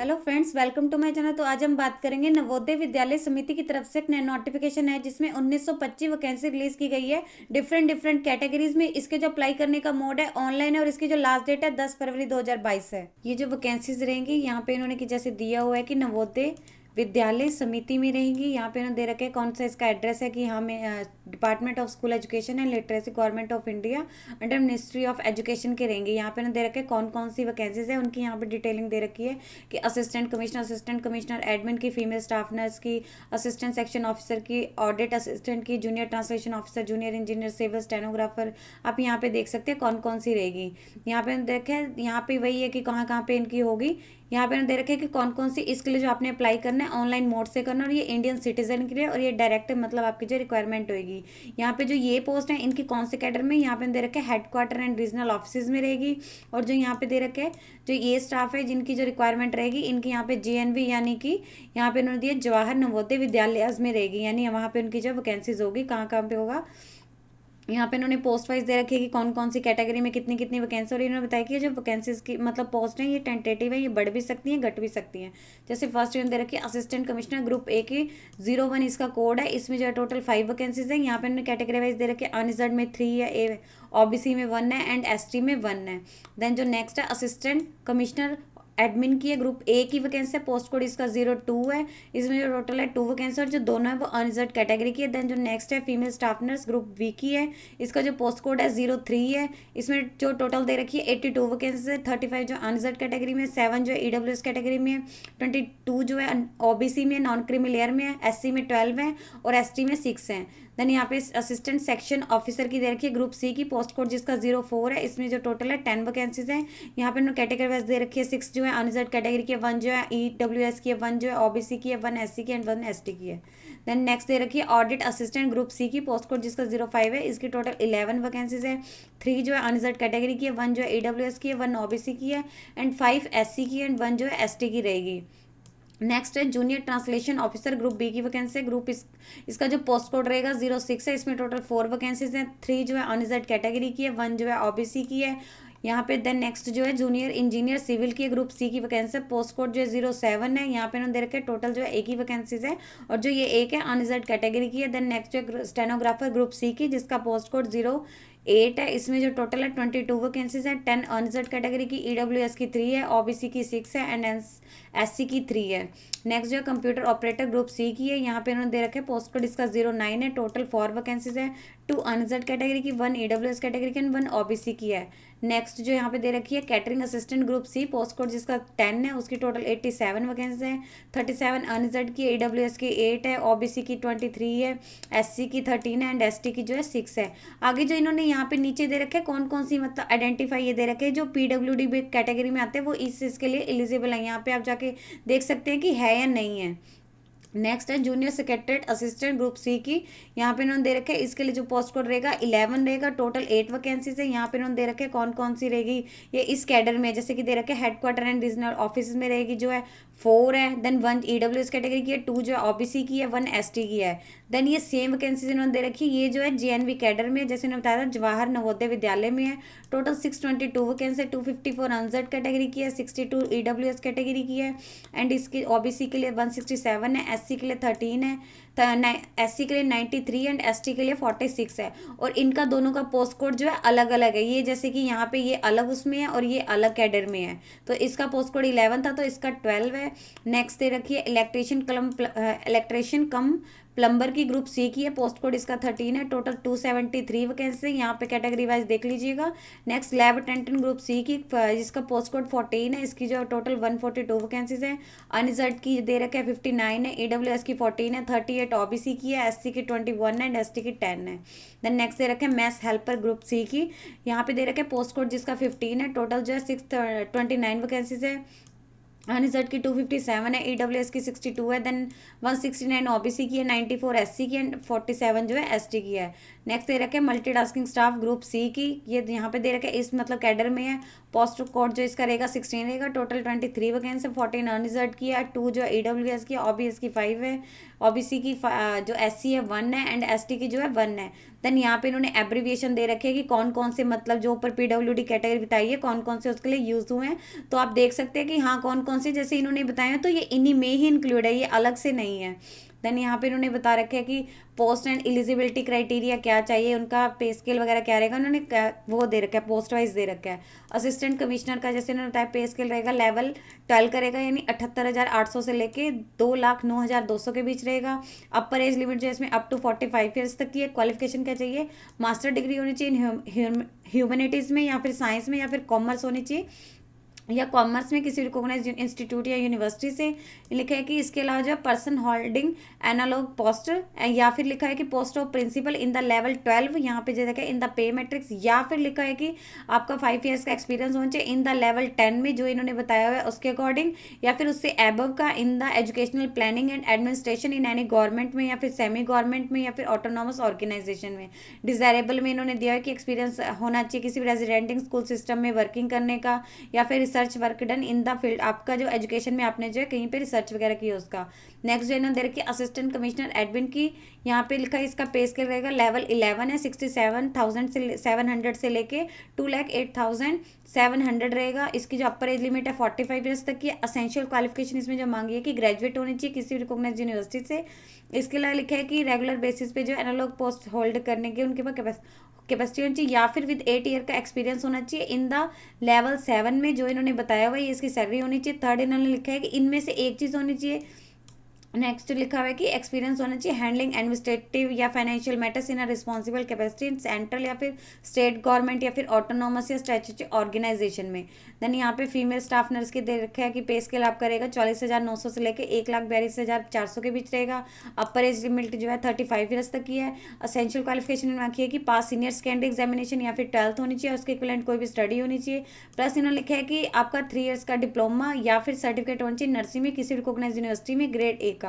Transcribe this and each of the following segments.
Hello friends, welcome to my channel. तो आज हम बात करेंगे नवोदय विद्यालय समिति की तरफ से एक नया नोटिफिकेशन है जिसमें 1925 वैकेंसी रिलीज की गई है डिफरेंट कैटेगरीज में। इसके जो अप्लाई करने का मोड है ऑनलाइन है और इसकी जो लास्ट डेट है 10 फरवरी 2022 है। ये जो वैकेंसीज रहेंगी यहाँ पे इन्होंने कि जैसे दिया हुआ है कि नवोदय विद्यालय समिति में रहेंगी। यहाँ पे इन्होंने दे रखे कौन सा इसका एड्रेस है कि हमें department of school education and literacy government of India under ministry of education के रहेंगे। यहाँ पे इन्होंने दे रखे कौन कौन सी वैकेंसीज है उनकी यहाँ पे डिटेलिंग दे रखी है कि असिस्टेंट कमिश्नर एडमिन की, फीमेल स्टाफ नर्स की, असिस्टेंट सेक्शन ऑफिसर की, ऑडिट असिस्टेंट की, junior translation officer, junior engineer, civil stenographer. आप यहाँ पे देख सकते हैं कौन कौन सी रहेगी। यहाँ पे देखे यहाँ पे वही है कि कहाँ कहाँ पे इनकी होगी। यहाँ पे दे रखे हैं कि कौन कौन सी इसके लिए जो आपने अप्लाई करना है ऑनलाइन मोड से करना, और ये इंडियन सिटीजन के लिए, और ये डायरेक्ट मतलब आपकी जो रिक्वायरमेंट होगी। यहाँ पे जो ये पोस्ट है इनकी कौन से कैडर में, यहाँ पे दे रखे हेडक्वार्टर एंड रीजनल ऑफिस में रहेगी। और जो यहाँ पे दे रखे जो ये स्टाफ है जिनकी जो रिक्वायरमेंट रहेगी इनकी यहाँ पे JNV यानी कि यहाँ पे उन्होंने दिया जवाहर नवोदय विद्यालय में रहेगी, यानी वहाँ पे उनकी जो वैकेंसीज होगी कहाँ कहाँ पे होगा। यहाँ पे इन्होंने पोस्ट वाइज दे रखी है कि कौन कौन सी कैटेगरी में कितनी कितनी वैकेंसी, और इन्होंने बताया कि जो वैकेंसीज की मतलब पोस्ट है ये टेंटेटिव है, ये बढ़ भी सकती हैं घट भी सकती हैं। जैसे फर्स्ट इन्होंने दे रखी है असिस्टेंट कमिश्नर ग्रुप A की 01 इसका कोड है। इसमें जो है टोटल 5 वैकेंसीज है। यहाँ पे इन्होंने कैटेगरी वाइज दे रखी है अनरिजर्व में 3 है, OBC में 1 है एंड ST में 1 है। देन जो नेक्स्ट है असिस्टेंट कमिश्नर एडमिन की है, ग्रुप A की वैकेंसी है, पोस्ट कोड इसका 02 है। इसमें जो टोटल है 2 वैकेंसी और जो दोनों है वो अनरिजर्व कैटेगरी की है। देन जो नेक्स्ट है female staff nurse group B की है, इसका जो पोस्ट कोड है 03 है। इसमें जो टोटल दे रखी है 82 वैकेंसी है, 35 जो अनरिजर्व कैटेगरी में, 7 जो है EWS कैटेगरी में है, 22 जो है OBC में, नॉन क्रीमी लेयर में है, SC में 12 है और ST में 6 है। देन यहाँ पे असिस्टेंट सेक्शन ऑफिसर की दे रखी है ग्रुप C की, पोस्ट कोड जिसका 04 है। इसमें जो टोटल है 10 वैकेंसीज हैं। यहाँ पे कैटेगरी वाइज दे रखी है 6 जो है अनरिजर्व कैटेगरी की है, 1 जो है EWS की है, 1 जो है OBC की है, 1 SC की एंड 1 ST की है। देन नेक्स्ट दे रखी है ऑडिट असिस्टेंट ग्रुप C की, पोस्ट कोड जिसका 05 है। इसकी टोटल 11 वैकेंसीज है। 3 जो है अनरिजर्व कैटेगरी की है, 1 जो है EWS की है, 1 OBC की है एंड 5 SC की एंड 1 जो है ST की रहेगी। नेक्स्ट है junior translation officer group B की वैकेंसी है। इसका जो पोस्ट कोड रहेगा 06 है। इसमें टोटल 4 वैकेंसीज हैं। 3 जो है अनरिजर्व कैटेगरी की है, 1 जो है OBC की है। यहाँ पे देन नेक्स्ट जो है जूनियर इंजीनियर सिविल की ग्रुप C की वैकेंसी है, पोस्ट कोड जो है 07 है। यहाँ पे उन्होंने दे रखे टोटल जो है एक ही वैकेंसीज है और जो ये एक है अनरिजर्व कैटेगरी की है। देन नेक्स्ट जो है स्टेनोग्राफर ग्रुप C की जिसका पोस्ट कोड 08 है। इसमें जो टोटल है 22 वैकेंसीज है। 10 अनरिजर्व कैटेगरी की, EWS की 3 है, OBC की 6 है एंड SC की 3 है। नेक्स्ट जो है कंप्यूटर ऑपरेटर ग्रुप C की है। यहाँ पे उन्होंने दे रखे पोस्ट कोड इसका 09 है। टोटल 4 वैकेंसीज है। 2 अनरिजर्व कैटेगरी की, 1 EWS कैटेगरी की एंड 1 OBC की है। नेक्स्ट जो यहाँ पे दे रखी है catering assistant group C, post code जिसका 10 है, उसकी टोटल 87 वैकेंसी है। 37 अनरिजर्व की, EWS की 8 है, OBC की 23 है, SC की 13 है एंड ST की जो है 6 है। आगे जो इन्होंने यहाँ पे नीचे दे रखे कौन कौन सी मतलब आइडेंटिफाई ये दे रखे जो PWD कैटेगरी में आते हैं वो इसके लिए एलिजिबल है। यहाँ पे आप जाके देख सकते हैं कि है या नहीं है। नेक्स्ट है junior secretariat assistant group C की, यहाँ पे इन्होंने दे रखे इसके लिए जो पोस्ट कोड रहेगा 11 रहेगा। टोटल 8 वैकेंसीज है। यहाँ पे इन्होंने दे रखे कौन कौन सी रहेगी ये इस कैडर में, जैसे कि दे रखे हेडक्वार्टर एंड रीजनल ऑफिस में रहेगी जो है 4 है। देन 1 EWS कैटेगरी की है, 2 जो है OBC की है, 1 ST की है। देन ये सेम वैकेंसीज इन्होंने दे रखी ये जो है JNV कैडर में, जैसे इन्होंने बताया था जवाहर नवोदय विद्यालय में है। टोटल 622 वैकेंसी, 254 अनरिजर्व कैटेगरी की है, 62 EWS कैटेगरी की है एंड इसकी OBC के लिए 167 है, SC के लिए 13 है, SC के लिए 93 एंड ST के लिए 46 है। और इनका दोनों का पोस्ट कोड जो है अलग अलग है। ये जैसे कि यहाँ पे ये अलग उसमें है और ये अलग कैडर में है, तो इसका पोस्ट कोड 11 था तो इसका 12 है। नेक्स्ट दे रखिए इलेक्ट्रिशियन कम प्लम्बर की ग्रुप C की है, पोस्ट कोड इसका 13 है। टोटल 273 वैकेंसी यहाँ पे कैटेगरी वाइज देख लीजिएगा। Next lab attendant group C की जिसका पोस्ट कोड 14 है। इसकी जो टोटल 142 वैकेंसीज है। अनरिजर्व की दे रखे है 59 है, EWS की 14 है, 38 OBC की है, SC की 21 है एंड ST की 10 है। देन नेक्स्ट दे रखे मैथ हेल्पर ग्रुप C की, यहाँ पे दे रखे पोस्ट कोड जिसका 15 है। टोटल जो है 629 वैकेंसीज है। अनरिजर्व की 257 है, EWS की 62 है, देन 169 OBC की है, 94 SC की एंड 47 जो है ST की है। नेक्स्ट दे रखे मल्टीटास्किंग स्टाफ ग्रुप सी की, ये यहाँ पे दे रखे इस मतलब कैडर में है। पोस्ट कोड जो इसका रहेगा 16 रहेगा। टोटल 23 वैकेंसी, 14 अनरिजर्व की है, 2 जो EWS की, OBS की 5 है, OBC की जो SC है 1 है, एंड ST की जो है 1 है। देन यहाँ पे इन्होंने एब्रीविएशन दे रखे है कि कौन कौन से मतलब जो ऊपर PWD कैटेगरी बताई है कौन कौन से उसके लिए यूज हुए हैं। तो आप देख सकते हैं कि हाँ कौन कौन से जैसे इन्होंने बताया तो ये इन्हीं में ही इंक्लूड है, ये अलग से नहीं है। देन यहाँ पे इन्होंने बता रखा है कि पोस्ट एंड एलिजिबिलिटी क्राइटेरिया क्या चाहिए, उनका पे स्केल वगैरह क्या रहेगा, उन्होंने वो दे रखा है, पोस्ट वाइज दे रखा है। असिस्टेंट कमिश्नर का जैसे उन्होंने बताया पे स्केल रहेगा लेवल 12 का रहेगा, यानी 78,800 से लेके 2,09,200 के बीच रहेगा। अपर एज लिमिट जो है इसमें अप टू 45 ईयर्स तक की है। क्वालिफिकेशन क्या चाहिए, मास्टर डिग्री होनी चाहिए ह्यूमैनिटीज़ में या फिर साइंस में या फिर कॉमर्स होनी चाहिए, या कॉमर्स में किसी रिकॉग्नाइज्ड इंस्टीट्यूट या यूनिवर्सिटी से। लिखा है कि इसके अलावा जो पर्सन होल्डिंग एनालॉग पोस्ट, या फिर लिखा है कि post of principal in the level 12, यहाँ पे जो देखा इन द पे मैट्रिक्स, या फिर लिखा है कि आपका 5 ईयर्स का एक्सपीरियंस होना चाहिए इन द लेवल 10 में जो इन्होंने बताया हुआ है उसके अकॉर्डिंग, या फिर उससे एबव का in the educational planning and administration in any government में या फिर सेमी गवर्नमेंट में या फिर ऑटोनॉमस ऑर्गेनाइजेशन में। डिजायरेबल में इन्होंने दिया है कि एक्सपीरियंस होना चाहिए किसी भी रेजिडेंटिंग स्कूल सिस्टम में वर्किंग करने का, या फिर research work done in the field, आपका जो एजुकेशन में आपने जो है कहीं पे रिसर्च वगैरह की है उसका। नेक्स्ट जो इन्होंने दे रखी है असिस्टेंट कमिश्नर एडमिन की, यहाँ पे लिखा है इसका पे स्केल रहेगा लेवल 11 है, 67,700 से लेके 2,08,700 रहेगा। इसकी जो अपर एज लिमिट है 45 ईयर्स तक की है। असेंशियल क्वालिफिकेशन इसमें जो मांगी है कि ग्रेजुएट होनी चाहिए किसी रिकॉग्नाइज्ड यूनिवर्सिटी से। इसके अलावा लिखा है कि रेगुलर बेसिस पे जो एनालॉग पोस्ट होल्ड करने के उनके पास कैपेसिटी होनी चाहिए, या फिर विद 8 ईयर का एक्सपीरियंस होना चाहिए इन द लेवल 7 में जो इन्होंने बताया हुआ है। इसकी सैलरी होनी चाहिए। थर्ड इन्होंने लिखा है कि इनमें से एक चीज़ होनी चाहिए। नेक्स्ट लिखा हुआ है कि एक्सपीरियंस होना चाहिए हैंडलिंग एडमिनिस्ट्रेटिव या financial matters in a responsible capacity in central या फिर स्टेट गवर्नमेंट या फिर ऑटोनॉमस या स्टैट्यूटरी ऑर्गेनाइजेशन में। देन यहाँ पे फीमेल स्टाफ नर्स की दे रखा है कि पे स्केल आप करेगा 44,900 से लेकर 1,42,400 के बीच रहेगा। अपर एज लिमिट जो है 35 ईयर्स तक की है। असेंशियल क्वालिफिकेशन में रखी है कि पास सीनियर सेकेंडरी एग्जामिनेशन या फिर 12th होनी चाहिए, उसके इक्विवेलेंट कोई भी स्टडी होनी चाहिए। प्लस इन्होंने लिखा है कि आपका 3 ईयर्स का डिप्लोमा या फिर सर्टिफिकेट होना चाहिए नर्सिंग में किसी रिकॉग्नाइज्ड यूनिवर्सिटी में ग्रेड A का।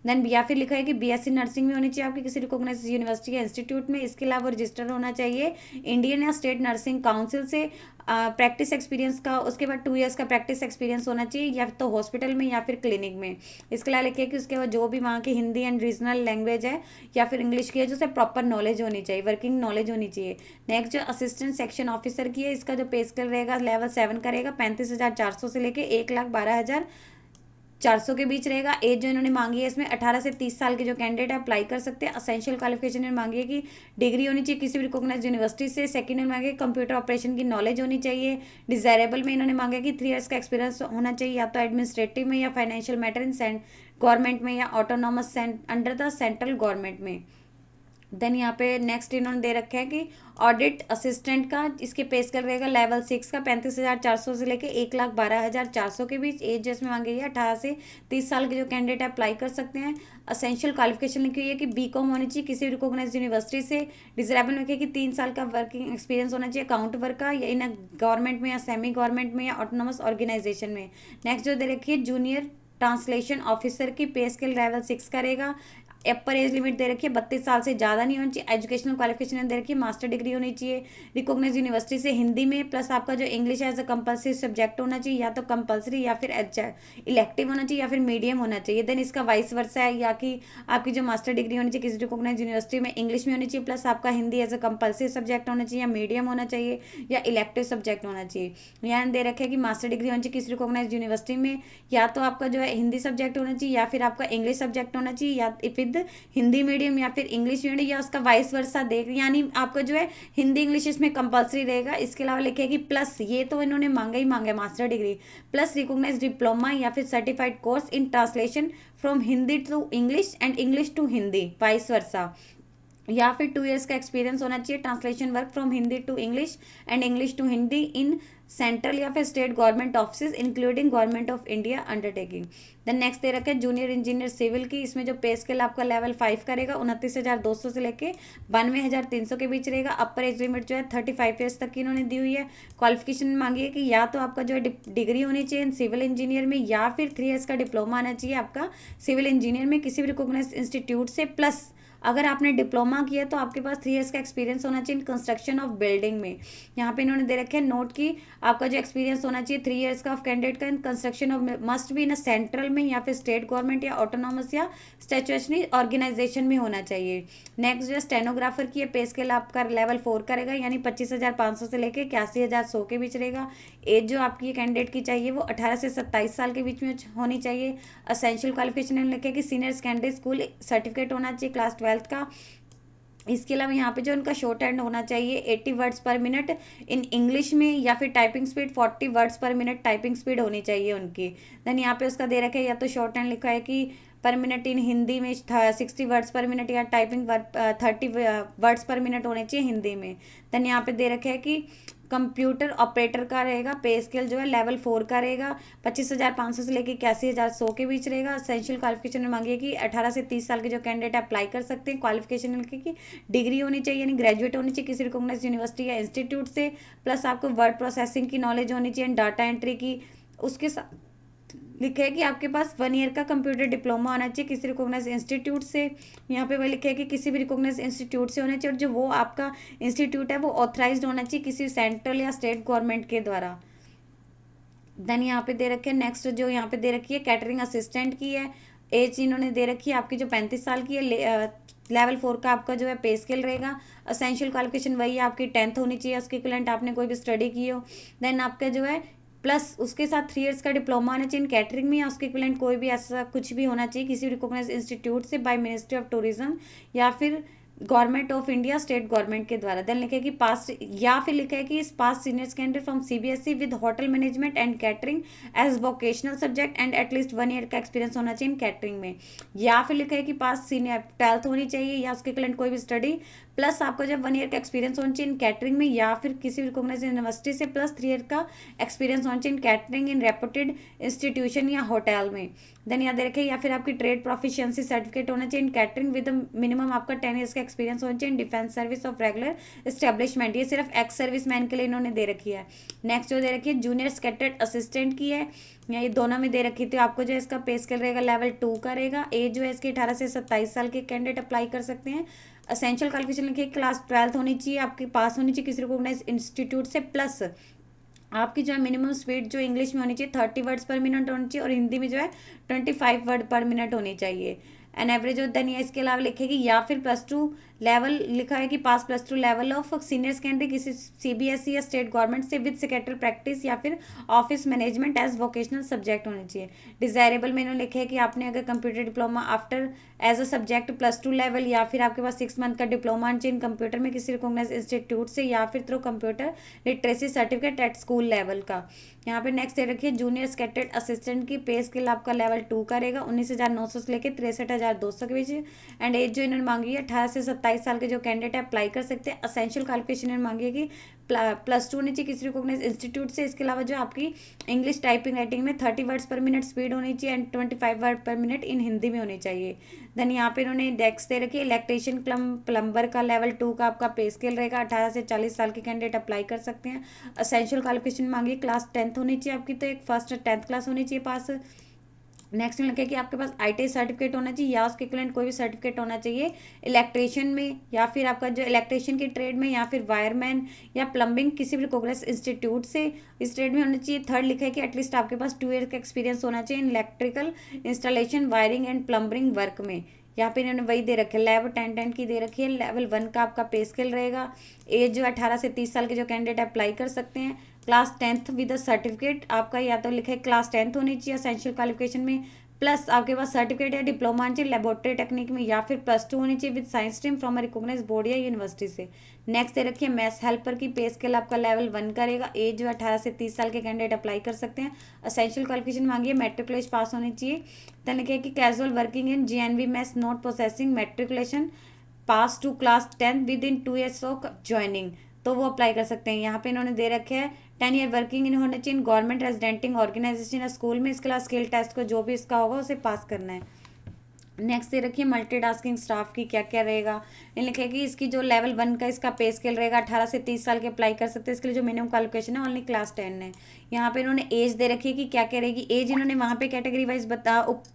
देन या फिर लिखा है कि BSc नर्सिंग में होनी चाहिए आपकी किसी रिकॉग्नाइज्ड यूनिवर्सिटी या इंस्टीट्यूट में। इसके अलावा रजिस्टर होना चाहिए इंडियन या स्टेट नर्सिंग काउंसिल से। प्रैक्टिस एक्सपीरियंस का उसके बाद 2 ईयर्स का प्रैक्टिस एक्सपीरियंस होना चाहिए या तो हॉस्पिटल में या फिर क्लिनिक में। इसके अलावा लिखिए कि उसके बाद जो भी वहाँ की हिंदी एंड रीजनल लैंग्वेज है या फिर इंग्लिश की है जो उसे प्रॉपर नॉलेज होनी चाहिए, वर्किंग नॉलेज होनी चाहिए। नेक्स्ट जो असिस्टेंट सेक्शन ऑफिसर की है, इसका जो पे स्केल रहेगा लेवल 7 का रहेगा, 35,400 से लेके 1,12,400 के बीच रहेगा। एज जो इन्होंने मांगी है इसमें 18 से 30 साल के जो कैंडिडेट है अप्लाई कर सकते हैं। असेंशियल क्वालिफिकेशन इन्होंने मांगी है कि डिग्री होनी चाहिए किसी भी रिकॉग्नाइज्ड यूनिवर्सिटी से। सेकंड इन्होंने मांगे कंप्यूटर ऑपरेशन की नॉलेज होनी चाहिए। डिजायरेबल में इन्होंने मांगा कि 3 ईयर्स का एक्सपीरियंस होना चाहिए या तो एडमिनिस्ट्रेटिव में या फाइनेंशियल मैटर इन गवर्नमेंट में या autonomous under the central government में। देन यहाँ पे नेक्स्ट इन्होंने दे रखा है कि ऑडिट असिस्टेंट का, इसके पे स्केल रहेगा लेवल 6 का, 35,400 से लेके 1,12,400 के बीच। एज जिसमें मांगी है 18 से 30 साल के जो कैंडिडेट अप्लाई कर सकते हैं। असेंशियल क्वालिफिकेशन लिखी हुई है कि BCom होनी चाहिए किसी रिकॉग्नाइज्ड यूनिवर्सिटी से। डिजरेबल में कि 3 साल का वर्किंग एक्सपीरियंस होना चाहिए अकाउंट वर्क का, या इन गवर्नमेंट में या सेमी गवर्नमेंट में या ऑटोनॉमस ऑर्गेनाइजेशन में। नेक्स्ट जो दे रखी है जूनियर ट्रांसलेशन ऑफिसर की, पे स्केल लेवल 6 का रहेगा। अपर एज लिमिट दे रखी है 32 साल से ज़्यादा नहीं होनी चाहिए। एजुकेशनल क्वालिफिकेशन दे रखी है मास्टर डिग्री होनी चाहिए रिकॉग्नाइज्ड यूनिवर्सिटी से हिंदी में। प्लस आपका जो English as a compulsory subject होना चाहिए, या तो कंपलसरी या फिर इलेक्टिव होना चाहिए या फिर मीडियम होना चाहिए। देन इसका वाइस वर्सा है, या कि आपकी जो मास्टर डिग्री होनी चाहिए किसी रिकॉग्नाइज्ड यूनिवर्सिटी में इंग्लिश में होनी चाहिए, प्लस आपका Hindi as a compulsory subject होना चाहिए, या मीडियम होना चाहिए, या इलेक्टिव सब्जेक्ट होना चाहिए। यहाँ दे रखे है कि मास्टर डिग्री होनी चाहिए किसी रिकॉग्नाइज्ड यूनिवर्सिटी में, या तो आपका जो है हिंदी सब्जेक्ट होना चाहिए या फिर आपका इंग्लिश सब्जेक्ट होना चाहिए, या विद हिंदी मीडियम या फिर इंग्लिश मीडियम, या उसका वाइस वर्सा देख, यानी आपका जो है हिंदी इंग्लिश इसमें कंपलसरी रहेगा। इसके अलावा लिखे कि प्लस, ये तो इन्होंने मांगा ही मांगा master degree, plus recognised diploma या फिर certified course in translation from Hindi to English and English to Hindi, vice versa. या फिर 2 ईयर्स का एक्सपीरियंस होना चाहिए translation work from Hindi to English and English to Hindi in central या फिर state government office including government of India undertaking. Then next दे रखा है जूनियर इंजीनियर सिविल की, इसमें जो पे स्केल आपका लेवल 5 का रहेगा 29,200 से लेके 92,300 के बीच रहेगा। अपर एज लिमिट जो है 35 ईयर्स तक की इन्होंने दी हुई है। क्वालिफिकेशन मांगी है कि या तो आपका जो है डिग्री होनी चाहिए सिविल इंजीनियर में, या फिर 3 ईयर्स का डिप्लोमा आना चाहिए आपका सिविल इंजीनियर में किसी भी रिकॉग्नाइज्ड इंस्टीट्यूट से, प्लस अगर आपने डिप्लोमा किया तो आपके पास 3 ईयर्स का एक्सपीरियंस होना चाहिए कंस्ट्रक्शन ऑफ बिल्डिंग में। यहाँ पे इन्होंने दे रखे हैं नोट की आपका जो एक्सपीरियंस होना चाहिए 3 ईयर्स का ऑफ कैंडिडेट का in construction of must be in central में या फिर स्टेट गवर्नमेंट या ऑटोनॉमस या स्टैट्यूटरी ऑर्गेनाइजेशन में होना चाहिए। नेक्स्ट जो स्टेनोग्राफर की पे स्केल आपका लेवल 4 करेगा, यानी 25,500 से लेकर 81,100 के बीच रहेगा। एज जो आपकी कैंडिडेट की चाहिए वो 18 से 27 साल के बीच में होनी चाहिए। असेंशियल क्वालिफिकेशन में लिखे कि सीनियर सेकेंडरी स्कूल सर्टिफिकेट होना चाहिए क्लास 12th का। इसके अलावा यहाँ पे जो उनका शॉर्ट हैंड होना चाहिए 80 वर्ड्स पर मिनट इन इंग्लिश में, या फिर टाइपिंग स्पीड 40 वर्ड्स पर मिनट टाइपिंग स्पीड होनी चाहिए उनकी। देन यहाँ पे उसका दे रखे या तो शॉर्ट हैंड लिखा है कि पर मिनट इन हिंदी में 60 वर्ड्स पर मिनट, या टाइपिंग 30 वर्ड्स पर मिनट होने चाहिए हिंदी में। देन यहाँ पे दे रखे है कि कंप्यूटर ऑपरेटर का रहेगा, पे स्केल जो है लेवल 4 का रहेगा, 25,500 से लेकर 81,100 के बीच रहेगा। एसेंशियल क्वालिफिकेशन में मांगी कि 18 से 30 साल के जो कैंडिडेट अप्लाई कर सकते हैं। क्वालिफिकेशन लिखी कि डिग्री होनी चाहिए, यानी ग्रेजुएट होनी चाहिए किसी रिकॉग्नाइज्ड यूनिवर्सिटी या इंस्टीट्यूट से, प्लस आपको वर्ड प्रोसेसिंग की नॉलेज होनी चाहिए, डाटा एंट्री की। उसके साथ लिखे है कि आपके पास 1 ईयर का कंप्यूटर डिप्लोमा होना चाहिए किसी रिकॉग्नाइज इंस्टीट्यूट से। यहाँ पे वह लिखे है कि किसी भी रिकॉग्नाइज इंस्टीट्यूट से होना चाहिए, और जो वो आपका इंस्टीट्यूट है वो ऑथराइज्ड होना चाहिए किसी सेंट्रल या स्टेट गवर्नमेंट के द्वारा। देन यहाँ पे दे रखे हैं नेक्स्ट जो यहाँ पे दे रखी है कैटरिंग असिस्टेंट की है। एज इन्होंने दे रखी है आपकी जो 35 साल की है। लेवल 4 का आपका जो है पे स्केल रहेगा। असेंशियल क्वालिफिकेशन वही है आपकी 10th होनी चाहिए, उसके इक्विवेलेंट आपने कोई भी स्टडी की हो। देन आपका जो है प्लस उसके साथ 3 ईयर्स का डिप्लोमा होना चाहिए कैटरिंग में, या उसके इक्विवेलेंट कोई भी ऐसा कुछ भी होना चाहिए किसी रिकॉग्नाइज्ड इंस्टीट्यूट से बाय मिनिस्ट्री ऑफ टूरिज्म या फिर government of India state government के द्वारा। देन लिखे कि पास, या फिर लिखा है कि इस pass senior candidate from CBSE with hotel management and catering as vocational subject and at least 1 year का एक्सपीरियंस होना चाहिए कैटरिंग में। या फिर लिखा है कि पास सीनियर 12th होनी चाहिए या उसके इक्विवेलेंट कोई भी स्टडी, प्लस आपको जब 1 ईयर का एक्सपीरियंस होना चाहिए इन कैटरिंग में या फिर किसी रिकॉग्नाइज्ड यूनिवर्सिटी से, प्लस 3 ईयर का एक्सपीरियंस होना चाहिए इन कैटरिंग इन रेपुटेड इंस्टीट्यूशन या होटल में। देन याद रखें, या फिर आपकी ट्रेड प्रोफिशिएंसी सर्टिफिकेट होना चाहिए इन कैटरिंग विद मिनिमम आपका 10 ईयर्स का एक्सपीरियंस होना चाहिए in defence service of regular establishment. ये सिर्फ एक्स सर्विस मैन के लिए इन्होंने दे रखी है। नेक्स्ट जो दे रखी है जूनियर कैडेट असिस्टेंट की है, या ये दोनों में दे रखी थी आपको जो इसका पे स्केल रहेगा लेवल 2 का रहेगा। एज जो है इसकी 18 से 27 साल के कैंडिडेट अप्लाई कर सकते हैं। असेंशियल क्वालिफिकेशन लिखिए क्लास 12th होनी चाहिए, आपके पास होनी चाहिए किसी रिकॉग्नाइज्ड इंस्टीट्यूट से, प्लस आपकी जो है मिनिमम स्पीड जो इंग्लिश में होनी चाहिए 30 वर्ड्स पर मिनट होनी चाहिए, और हिंदी में जो है 25 वर्ड पर मिनट होनी चाहिए। एन एवरेज ऑफ देन इसके अलावा लिखेगी या फिर +2 लेवल लिखा है कि pass +2 level of senior secondary किसी सीबीएसई या स्टेट गवर्नमेंट से विद सेक्रेटरी प्रैक्टिस या फिर office management as vocational subject होने चाहिए। डिजायरेबल में इन्होंने लिखे है कि आपने अगर computer diploma after as a subject +2 level, या फिर आपके पास 6 मंथ का डिप्लोमा इन कंप्यूटर में किसी रिकॉग्नाइज्ड इंस्टीट्यूट से, या फिर through computer literacy certificate at school level का। यहाँ पे नेक्स्ट दे रखिए जूनियर कैडेट असिस्टेंट की पे स्केल आपका लेवल 2 का रहेगा, 19,900 से लेकर 63,200 के बीच। एंड एज जो इन्होंने मांगी है 18 से 27 साल के जो कैंडिडेट है अप्लाई कर सकते हैं। असेंशियल क्वालिफिकेशन इन्होंने मांगी है कि +2 होनी चाहिए किसी रिकॉग्नाइज इंस्टीट्यूट से। इसके अलावा जो आपकी इंग्लिश टाइपिंग राइटिंग में 30 वर्ड्स पर मिनट स्पीड होनी चाहिए एंड 25 वर्ड पर मिनट इन हिंदी में होनी चाहिए। देन यहाँ पे इन्होंने डेस्क दे रखी है इलेक्ट्रीशियन प्लम्बर का लेवल 2 का आपका पे स्केल रहेगा, 18 से 40 साल के कैंडिडेट अप्लाई कर सकते हैं। असेंशियल क्वालिफिकेशन मांगी क्लास 10th होनी चाहिए आपकी, तो एक फर्स्ट 10th क्लास होनी चाहिए पास। नेक्स्ट में लिखा कि आपके पास आईटीआई सर्टिफिकेट होना चाहिए या उसके इक्विवेलेंट कोई भी सर्टिफिकेट होना चाहिए इलेक्ट्रीशियन में, या फिर आपका जो इलेक्ट्रीशियन की ट्रेड में, या फिर वायरमैन या प्लम्बिंग किसी भी रिकॉग्नाइज्ड इंस्टीट्यूट से इस ट्रेड में होना चाहिए। थर्ड लिखा है कि एटलीस्ट आपके पास 2 ईयर का एक्सपीरियंस होना चाहिए in electrical installation wiring and plumbing work में। यहाँ पे इन्होंने वही दे रखे लेवल 10 की दे रखी है। लेवल 1 का आपका पे स्केल रहेगा। एज जो 18 से 30 साल के जो कैंडिडेट अप्लाई कर सकते हैं। Class 10th with a certificate आपका, या तो लिखा है क्लास 10th होनी चाहिए असेंशियल क्वालिफिकेशन में, प्लस आपके पास सर्टिफिकेट या डिप्लोमा चाहिए लेबोरेटरी टेक्निक में, या फिर +2 होनी चाहिए with science stream from a recognised board या यूनिवर्सिटी से। नेक्स्ट दे रखिए मैथ्स हेल्पर की पे स्केल आपका लेवल 1 का रहेगा। एज जो 18 से 30 साल के कैंडिडेट अप्लाई कर सकते हैं। असेंशियल क्वालिफिकेशन मांगी मैट्रिकुलेशन पास होनी चाहिए। देन लिखा है कि casual working in GNV maths note processing matriculation pass to class 10 within 2 years of joining, तो वो अप्लाई कर सकते हैं। यहाँ पे इन्होंने दे रखे हैं 10 ईयर वर्किंग इन होने चाहिए गवर्नमेंट रेजिडेंटिंग ऑर्गेनाइजेशन या स्कूल में। इसके अलावा स्किल टेस्ट को जो भी इसका होगा उसे पास करना है। नेक्स्ट दे रखिए मल्टीटास्किंग स्टाफ की क्या क्या रहेगा। इन लिखा है कि इसकी जो लेवल 1 का इसका पे स्केल रहेगा, 18 से 30 साल के अप्लाई कर सकते हैं। इसके लिए जो मिनिमम क्वालिफिकेशन है ओनली क्लास 10 है। यहाँ पे इन्होंने एज दे रखी है कि क्या क्या रहेगी। एज इन्होंने वहाँ पे कैटेगरी वाइज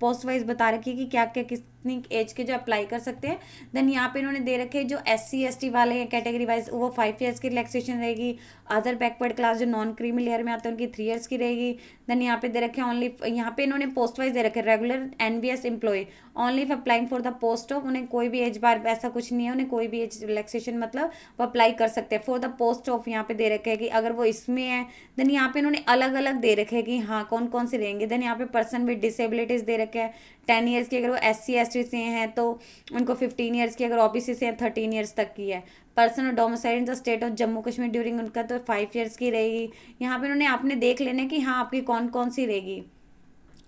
पोस्ट वाइज बता रखी है कि क्या क्या कितनी एज के जो अप्लाई कर सकते हैं। देन यहाँ पे इन्होंने दे रखे जो SC ST वाले हैं कैटेगरी वाइज, वो 5 ईयर्स की रिलैक्सेशन रहेगी। अदर बैकवर्ड क्लास जो नॉन क्रीमी लेयर में आते हैं उनकी 3 ईयर्स की रहेगी। देन यहाँ पे दे रखे ओनली, यहाँ पे इन्होंने पोस्ट वाइज दे रखे regular NBS employ only for applying for the post of, उन्हें कोई भी एज बार ऐसा कुछ नहीं है, उन्हें कोई भी एज रिलैक्सेशन मतलब वो अप्लाई कर सकते हैं फॉर द पोस्ट ऑफ। यहाँ पे दे रखे हैं कि अगर वो इसमें है। देन यहाँ पे इन्होंने अलग अलग दे रखे हैं कि हाँ कौन कौन से रहेंगे। देन यहाँ पे पर्सन विद डिसेबिलिटीज दे रखे हैं 10 ईयर्स की, अगर वो SC ST से हैं तो उनको 15 ईयर्स की, अगर OBC से हैं 13 ईयर्स तक की है। Person domicile in the state of Jammu Kashmir during उनका तो 5 ईयर्स की रहेगी। यहाँ पे उन्होंने आपने देख लेना कि हाँ आपकी कौन कौन सी रहेगी।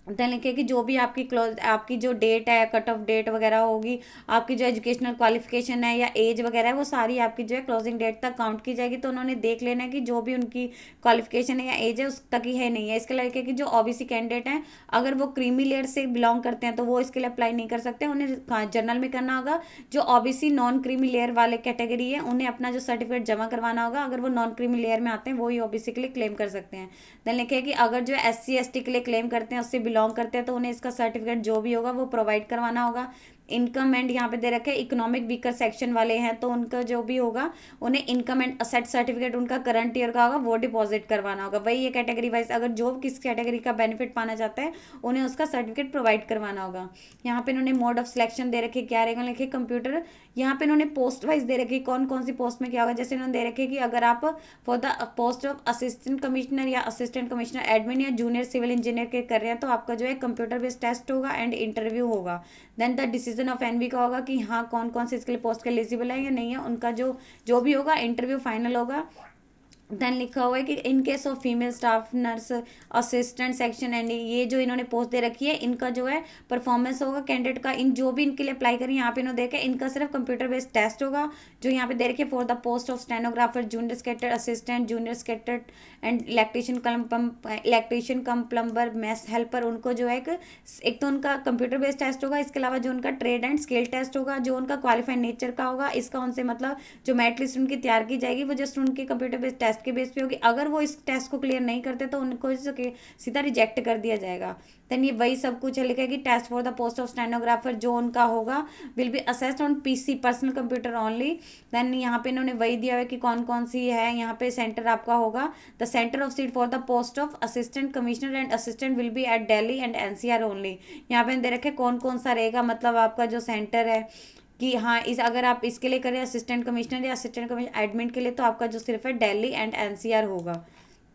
देन लिखे कि जो भी आपकी आपकी जो डेट है, कट ऑफ डेट वगैरह होगी, आपकी जो एजुकेशनल क्वालिफिकेशन है या एज वगैरह है, वो सारी आपकी जो है क्लोजिंग डेट तक काउंट की जाएगी। तो उन्होंने देख लेना है कि जो भी उनकी क्वालिफिकेशन है या एज है उस तक ही है नहीं है। इसके लिए कि जो OBC कैंडिडेट हैं अगर वो क्रीमी लेयर से बिलोंग करते हैं तो वो इसके लिए अप्लाई नहीं कर सकते, उन्हें जनरल में करना होगा। जो OBC नॉन क्रीमी लेयर वाले कैटेगरी है उन्हें अपना जो सर्टिफिकेट जमा करवाना होगा, अगर वो नॉन क्रीमी लेयर में आते हैं वही OBC के लिए क्लेम कर सकते हैं। देन लिखे कि अगर जो SC ST के लिए क्लेम करते हैं, उससे बिलोंग करते हैं, तो उन्हें इसका सर्टिफिकेट जो भी होगा वो प्रोवाइड करवाना होगा। इनकम एंड यहाँ पे दे रखे इकोनॉमिक वीकर सेक्शन वाले हैं तो उनका जो भी होगा उन्हें इनकम एंड असेट सर्टिफिकेट उनका करंट ईयर का होगा वो डिपॉजिट करवाना होगा। वही ये कैटेगरी वाइज अगर जो किस कैटेगरी का बेनिफिट पाना चाहता है उन्हें उसका सर्टिफिकेट प्रोवाइड करवाना होगा। यहाँ पे इन्होंने मोड ऑफ सिलेक्शन दे रखे क्या रहेगा, लिखे कंप्यूटर। यहाँ पे इन्होंने पोस्ट वाइज दे रखी कौन कौन सी पोस्ट में क्या होगा। जैसे इन्होंने दे रखे कि अगर आप for the post of assistant commissioner या असिस्टेंट कमिश्नर एडमिन या जूनियर सिविल इंजीनियर के कर रहे हैं तो आपका जो है कंप्यूटर बेस्ड टेस्ट होगा एंड इंटरव्यू होगा। Then the decision of NB का होगा कि हाँ कौन कौन से इसके लिए पोस्ट के एलिजिबल है या नहीं है, उनका जो जो भी होगा इंटरव्यू फाइनल होगा। देन लिखा हुआ है कि in case of female staff nurse assistant section and ये जो इन्होंने पोस्ट दे रखी है इनका जो है परफॉर्मेंस होगा कैंडिडेट का, इन जो भी इनके लिए अप्लाई करें यहाँ पे इन्होंने देखा इनका सिर्फ कंप्यूटर बेस्ड टेस्ट होगा। जो यहाँ पे दे रखे for the post of stenographer junior skater assistant junior skater and electrician cum plumber mess helper, उनको जो है एक तो उनका कंप्यूटर बेस्ड टेस्ट होगा, इसके अलावा जो उनका ट्रेड एंड स्किल टेस्ट होगा, जो उनका क्वालिफाइड नेचर का होगा, इसका उनसे मतलब जो मेरिट लिस्ट उनकी तैयार की जाएगी वो जस्ट उनके कंप्यूटर बेस्ड टेस्ट के बेस पे होगी। अगर वो इस टेस्ट को क्लियर नहीं करते तो उनको सीधा रिजेक्ट कर दिया जाएगा। देन ये वही सब कुछ लिखा है कि test for the post of stenographer जो उनका होगा will be assessed on PC personal computer only. Then यहाँ पे इन्होंने वही दिया है कि कौन कौन सी है। यहाँ पे सेंटर आपका होगा the centre of seat for the post of assistant commissioner and assistant will be at Delhi and NCR only. यहाँ पे दे रखे कौन कौन सा रहेगा, मतलब आपका जो सेंटर है कि हाँ इस अगर आप इसके लिए करें असिस्टेंट कमिश्नर या असिस्टेंट कमिश्नर एडमिन के लिए तो आपका जो सिर्फ है दिल्ली एंड NCR होगा।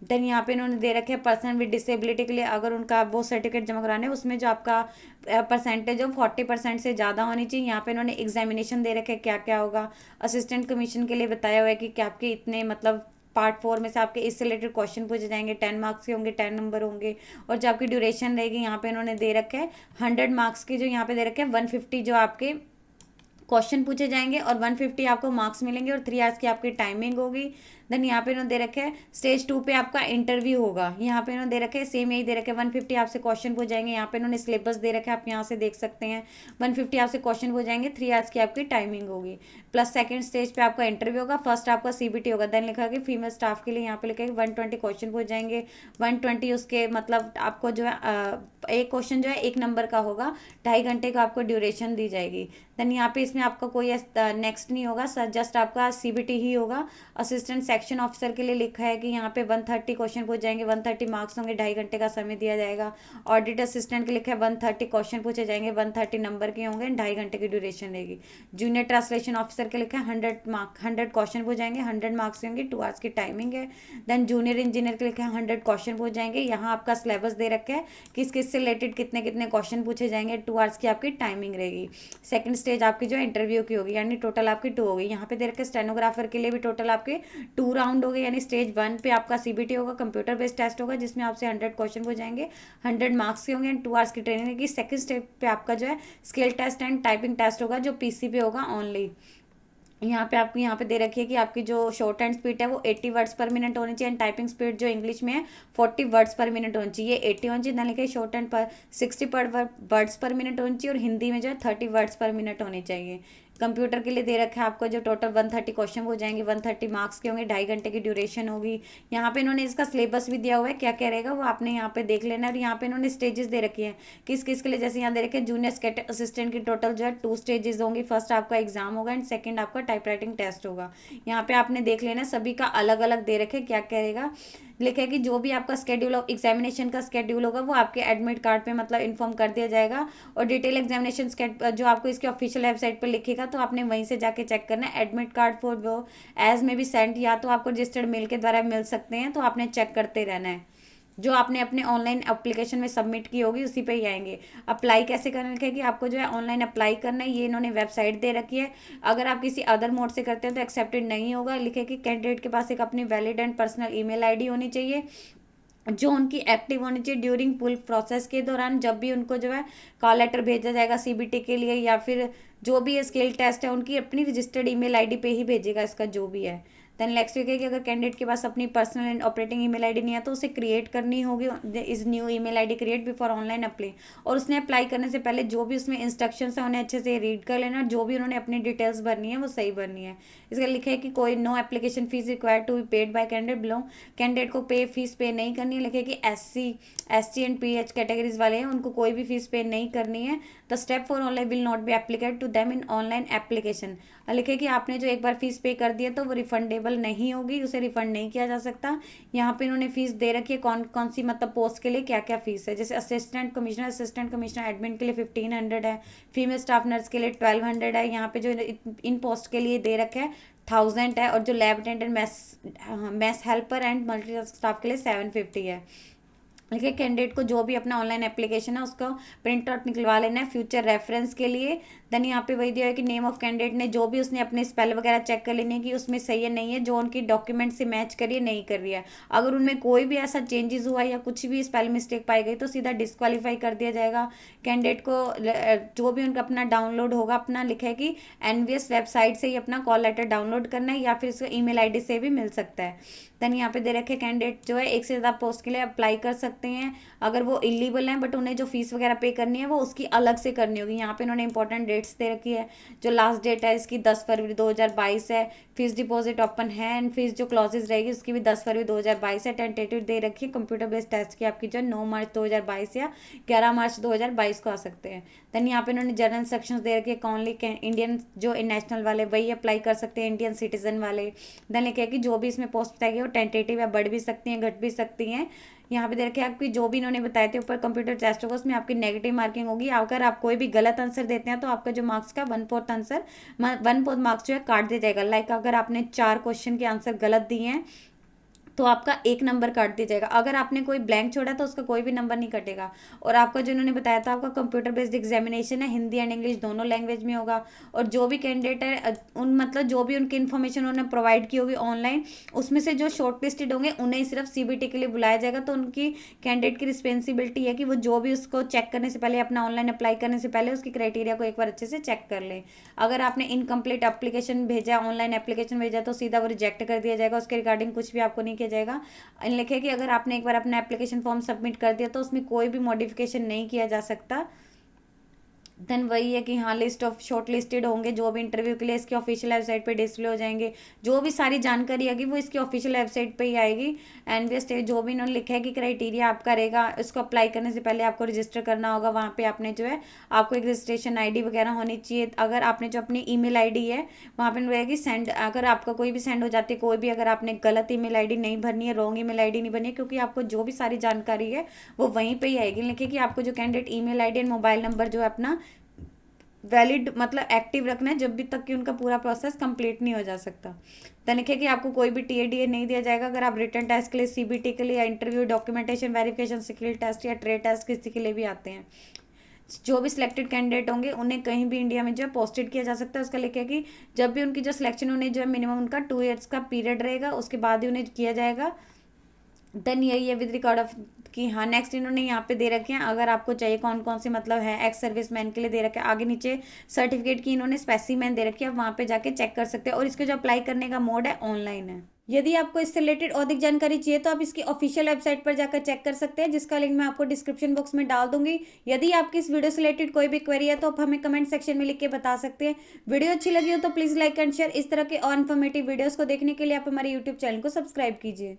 देन यहाँ पे इन्होंने दे रखे हैं पर्सन विद डिसेबिलिटी के लिए अगर उनका वो सर्टिफिकेट जमा कराने उसमें जो आपका परसेंटेज हो 40% से ज़्यादा होनी चाहिए। यहाँ पे इन्होंने एग्जामिनेशन दे रखे हैं क्या क्या होगा। असिस्टेंट कमीशन के लिए बताया हुआ है कि क्या आपके इतने मतलब पार्ट 4 में से आपके इससे रिलेटेड क्वेश्चन पूछे जाएंगे, 10 मार्क्स के होंगे, 10 नंबर होंगे। और जो आपकी ड्यूरेशन रहेगी यहाँ पे इन्होंने दे रखा है 100 मार्क्स के, जो यहाँ पे दे रखे हैं 150 जो आपके क्वेश्चन पूछे जाएंगे और 150 आपको मार्क्स मिलेंगे और 3 आवर्स की आपकी टाइमिंग होगी। देन यहाँ पे इन्होंने दे रखे हैं स्टेज 2 पे आपका इंटरव्यू होगा। यहाँ पे इन्होंने दे रखे हैं सेम यही दे रखे हैं 150 आपसे क्वेश्चन पूछ जाएंगे। यहाँ पे इन्होंने सिलेबस दे रखा है, आप यहाँ से देख सकते हैं। 150 आपसे क्वेश्चन पूछ जाएंगे, 3 आवर्स की आपकी टाइमिंग होगी। प्लस सेकंड स्टेज पे आपका इंटरव्यू होगा, फर्स्ट आपका CBT होगा। देन लिखा कि फीमेल स्टाफ के लिए यहाँ पे लिखा है 120 क्वेश्चन पूछ जाएंगे। 120 उसके मतलब आपको जो है एक क्वेश्चन जो है 1 नंबर का होगा, 2.5 घंटे का आपको ड्यूरेशन दी जाएगी। देन यहाँ पे इसमें आपका कोई नेक्स्ट नहीं होगा, जस्ट आपका CBT ही होगा। असिस्टेंट सेक्शन ऑफिसर के लिए लिखा है कि यहाँ पे 130 क्वेश्चन पूछ जाएंगे, 130 मार्क्स होंगे, 2.5 घंटे का समय दिया जाएगा। ऑडिट असिस्टेंट के लिखा है 130 क्वेश्चन पूछे जाएंगे, 130 नंबर के होंगे, 2.5 घंटे की ड्यूरेशन रहेगी। जूनियर ट्रांसलेशन ऑफिसर के लिखा है 100 क्वेश्चन पूछ जाएंगे, 100 मार्क्स होंगे, 2 आवर्स की टाइमिंग है। देन जूनियर इंजीनियर के लिखा है 100 क्वेश्चन पूछ जाएंगे। यहाँ आपका सिलेबस दे रखा है किस किस से रिलेटेड कितने कितने क्वेश्चन पूछे जाएंगे, 2 आवर्स की आपकी टाइमिंग रहेगी। सेकंड स्टेज आपकी जो इंटरव्यू की होगी, यानी टोटल आपकी 2 होगी। यहाँ पे दे रखे स्टेनोग्राफर के लिए भी टोटल आपके 2 राउंड हो गए, यानी स्टेज 1 पे आपका CBT होगा, कंप्यूटर बेस्ड टेस्ट होगा जिसमें आपसे 100 क्वेश्चन हो जाएंगे, 100 मार्क्स के होंगे एंड 2 आवर्स की ट्रेनिंग होगी। सेकंड स्टेप पे आपका जो है skill test and typing test होगा जो PC पे होगा ओनली। यहाँ पे आपको यहाँ पे दे रखी है कि आपकी जो शॉर्ट हैंड स्पीड है वो 80 वर्ड्स पर मिनट होनी चाहिए, एंड टाइपिंग स्पीड जो इंग्लिश में है 40 वर्ड्स पर मिनट होनी चाहिए। 80 होनी चाहिए, लिखा है शॉर्ट हैंड पर 60 पर वर्ड्स पर मिनट होनी चाहिए, और हिंदी में जो है 30 वर्ड्स पर मिनट होनी चाहिए। कंप्यूटर के लिए दे रखा है आपको जो टोटल 130 क्वेश्चन हो जाएंगे, 130 मार्क्स के होंगे, 2.5 घंटे की ड्यूरेशन होगी। यहाँ पे इन्होंने इसका सिलेबस भी दिया हुआ है, क्या क्या रहेगा वो आपने यहाँ पे देख लेना है। और यहाँ पे इन्होंने स्टेजेस दे रखी है किस किस के लिए, जैसे यहाँ दे रखे हैं जूनियर स्केट असिस्टेंट की टोटल जो है 2 स्टेजेस होंगी। फर्स्ट आपका एग्जाम होगा एंड सेकंड आपका टाइप राइटिंग टेस्ट होगा। यहाँ पे आपने देख लेना सभी का अलग अलग दे रखे क्या क्या रहेगा। लिखा है कि जो भी आपका स्केड्यूल एग्जामिनेशन का स्केड्यूल होगा वो आपके एडमिट कार्ड पे मतलब इन्फॉर्म कर दिया जाएगा। और डिटेल एग्जामिनेशन जो आपको इसके ऑफिशियल वेबसाइट पर लिखेगा तो आपने वहीं से जाके चेक करना है। एडमिट कार्ड फॉर वो एज में भी सेंड, या तो आपको रजिस्टर्ड मेल के द्वारा मिल सकते हैं, तो आपने चेक करते रहना है। जो आपने अपने ऑनलाइन एप्लीकेशन में सबमिट की होगी उसी पे ही आएंगे। अप्लाई कैसे करना है कि आपको जो है ऑनलाइन अप्लाई करना है, ये इन्होंने वेबसाइट दे रखी है। अगर आप किसी अदर मोड से करते हैं तो एक्सेप्टेड नहीं होगा। लिखे कि कैंडिडेट के पास एक अपनी valid and personal email ID होनी चाहिए जो उनकी एक्टिव होनी चाहिए ड्यूरिंग फुल प्रोसेस के दौरान। जब भी उनको जो है कॉल लेटर भेजा जाएगा सीबीटी के लिए या फिर जो भी स्किल टेस्ट है, उनकी अपनी रजिस्टर्ड ईमेल आईडी पे ही भेजेगा इसका जो भी है। देन नेक्स्ट वीक है कि अगर कैंडिडेट के पास अपनी personal and operating email ID नहीं है तो उसे क्रिएट करनी होगी। Is new email ID create before online apply. और उसने अप्लाई करने से पहले जो भी उसमें इंस्ट्रक्शंस है उन्हें अच्छे से रीड कर लेना। जो भी उन्होंने अपनी डिटेल्स भरनी है वो सही भरनी है। इसका लिखा है कि कोई no application fee required to be paid by candidate belong. Candidate को फीस पे नहीं करनी है। लिखे कि SC एंड PH कैटेगरीज वाले हैं उनको कोई भी फीस पे नहीं करनी है। The step for online will not be applicable to them in online application. लिखे कि आपने जो एक बार फीस पे कर दिया तो वो रिफंडेबल नहीं होगी, उसे रिफंड नहीं किया जा सकता। यहाँ पे इन्होंने फीस दे रखी है कौन कौन सी मतलब पोस्ट के लिए क्या क्या फीस है। जैसे असिस्टेंट कमिश्नर एडमिन के लिए 1500 है, फीमेल स्टाफ नर्स के लिए 1200 है। यहाँ पे जो इन पोस्ट के लिए दे रखे है 1000 है, और जो lab attendant mess helper and multi staff के लिए 750 है। देखिए कैंडिडेट को जो भी अपना ऑनलाइन एप्लीकेशन है उसका प्रिंट आउट निकलवा लेना है फ्यूचर रेफरेंस के लिए। देन यहाँ पे वही दिया है कि नेम ऑफ कैंडिडेट ने जो भी उसने अपने स्पेल वगैरह चेक कर लेने की उसमें सही है नहीं है, जो उनकी डॉक्यूमेंट से मैच करिए नहीं कर रही है। अगर उनमें कोई भी ऐसा चेंजेस हुआ या कुछ भी स्पेल मिस्टेक पाई गई तो सीधा डिस्क्वालीफाई कर दिया जाएगा। कैंडिडेट को जो भी उनका अपना डाउनलोड होगा, अपना लिखा है कि NVS वेबसाइट से ही अपना कॉल लेटर डाउनलोड करना है या फिर इसका ईमेल आईडी से भी मिल सकता है। देन यहाँ पे दे रखे कैंडिडेट जो है एक से ज़्यादा पोस्ट के लिए अप्लाई कर सकते हैं अगर वो इलीगल हैं, बट उन्हें जो फीस वगैरह पे करनी है वो उसकी अलग से करनी होगी। यहाँ पे इन्होंने इंपॉर्टेंट डेट्स दे रखी है। जो लास्ट डेट है इसकी 10 फरवरी 2022 है। फीस डिपॉजिट ओपन है एंड फीस जो क्लॉजेज रहेगी उसकी भी 10 फरवरी 2022 है। टेंटेटिव दे रखी है कंप्यूटर बेस्ड टेस्ट की आपकी जो 9 मार्च 2022 या 11 मार्च 2022 को आ सकते हैं। देन यहाँ पे इन्होंने जनरल सेक्शंस दे रखे हैं ओनली इंडियन जो नेशनल वाले वही अप्लाई कर सकते हैं, इंडियन सिटीजन वाले। देन लिखा है कि जो भी इसमें पोस्ट बताई गई वो टेंटेटिव है, बढ़ भी सकती हैं घट भी सकती हैं। यहाँ पे दे रखे आपकी जो भी इन्होंने बताए थे ऊपर कंप्यूटर टेस्ट होगा उसमें आपकी नेगेटिव मार्किंग होगी। अगर आप कोई भी गलत आंसर देते हैं तो आपका जो मार्क्स का 1/4 मार्क्स जो है काट दिया जाएगा। लाइक अगर आपने 4 क्वेश्चन के आंसर गलत दिए हैं तो आपका 1 नंबर काट दिया जाएगा। अगर आपने कोई ब्लैंक छोड़ा तो उसका कोई भी नंबर नहीं कटेगा। और आपका जो उन्होंने बताया था आपका कंप्यूटर बेस्ड एग्जामिनेशन है, हिंदी एंड इंग्लिश दोनों लैंग्वेज में होगा। और जो भी कैंडिडेट है उन मतलब जो भी उनकी इन्फॉर्मेशन उन्होंने प्रोवाइड की होगी ऑनलाइन उसमें से जो शॉर्ट लिस्टेड होंगे उन्हें सिर्फ CBT के लिए बुलाया जाएगा। तो उनकी कैंडिडेट की रिस्पॉन्सिबिलिटी है कि वो जो भी उसको चेक करने से पहले अपना ऑनलाइन अप्लाई करने से पहले उसकी क्राइटेरिया को एक बार अच्छे से चेक कर ले। अगर आपने इनकम्प्लीट एप्लीकेशन भेजा, ऑनलाइन एप्लीकेशन भेजा तो सीधा वो रिजेक्ट कर दिया जाएगा, उसके रिगार्डिंग कुछ भी आपको नहीं किया जाएगा। लिखे कि अगर आपने एक बार अपना एप्लीकेशन फॉर्म सबमिट कर दिया तो उसमें कोई भी मॉडिफिकेशन नहीं किया जा सकता। देन वही है कि हाँ लिस्ट ऑफ शॉर्ट लिस्टेड होंगे जो भी इंटरव्यू के लिए इसकी ऑफिशियल वेबसाइट पे डिस्प्ले हो जाएंगे। जो भी सारी जानकारी आएगी वो इसकी ऑफिशियल वेबसाइट पे ही आएगी। NVS जो भी इन्होंने लिखा है कि क्राइटेरिया आपका रहेगा, इसको अप्लाई करने से पहले आपको रजिस्टर करना होगा। वहाँ पे आपने जो है आपको एक रजिस्ट्रेशन ID वगैरह होनी चाहिए। अगर आपने जो अपनी ईमेल ID है वहाँ पर रहेगी सेंड, अगर आपका कोई भी सेंड हो जाती है कोई भी, अगर आपने गलत ईमेल ID नहीं भरनी है, रॉन्ग ईमेल ID नहीं भरनी है, क्योंकि आपको जो भी सारी जानकारी है वो वहीं पर ही आएगी। लिखे कि आपको जो candidate email ID and mobile number जो है अपना वैलिड मतलब एक्टिव रखना है जब भी तक कि उनका पूरा प्रोसेस कंप्लीट नहीं हो जा सकता। देन लिखिए कि आपको कोई भी TADA नहीं दिया जाएगा अगर आप रिटन टेस्ट के लिए CBT के लिए या interview documentation verification skill test या ट्रेड टेस्ट किसी के लिए भी आते हैं। जो भी सिलेक्टेड कैंडिडेट होंगे उन्हें कहीं भी इंडिया में जो है पोस्टेड किया जा सकता है। उसका लिखा है कि जब भी उनकी जो सिलेक्शन उन्हें जो है मिनिमम उनका 2 ईयर्स का पीरियड रहेगा उसके बाद ही उन्हें किया जाएगा। देन यही है विद रिकॉर्ड ऑफ कि हाँ नेक्स्ट इन्होंने यहाँ पे दे रखे हैं, अगर आपको चाहिए कौन कौन से मतलब है एक्स सर्विस मैन के लिए दे रखे हैं। आगे नीचे सर्टिफिकेट की इन्होंने स्पेसिमेन दे रखी है, आप वहाँ पे जाके चेक कर सकते हैं। और इसके जो अप्लाई करने का मोड है ऑनलाइन है। यदि आपको इससे रिलेटेड अधिक जानकारी चाहिए तो आप इसकी ऑफिशियल वेबसाइट पर जाकर चेक कर सकते हैं, जिसका लिंक मैं आपको डिस्क्रिप्शन बॉक्स में डाल दूंगी। यदि आपकी इस वीडियो से रिलेटेड कोई भी क्वेरी है तो आप हमें कमेंट सेक्शन में लिख के बता सकते हैं। वीडियो अच्छी लगी हो तो प्लीज़ लाइक एंड शेयर। इस तरह के और इन्फॉर्मेटिव वीडियोज़ को देखने के लिए आप हमारे यूट्यूब चैनल को सब्सक्राइब कीजिए।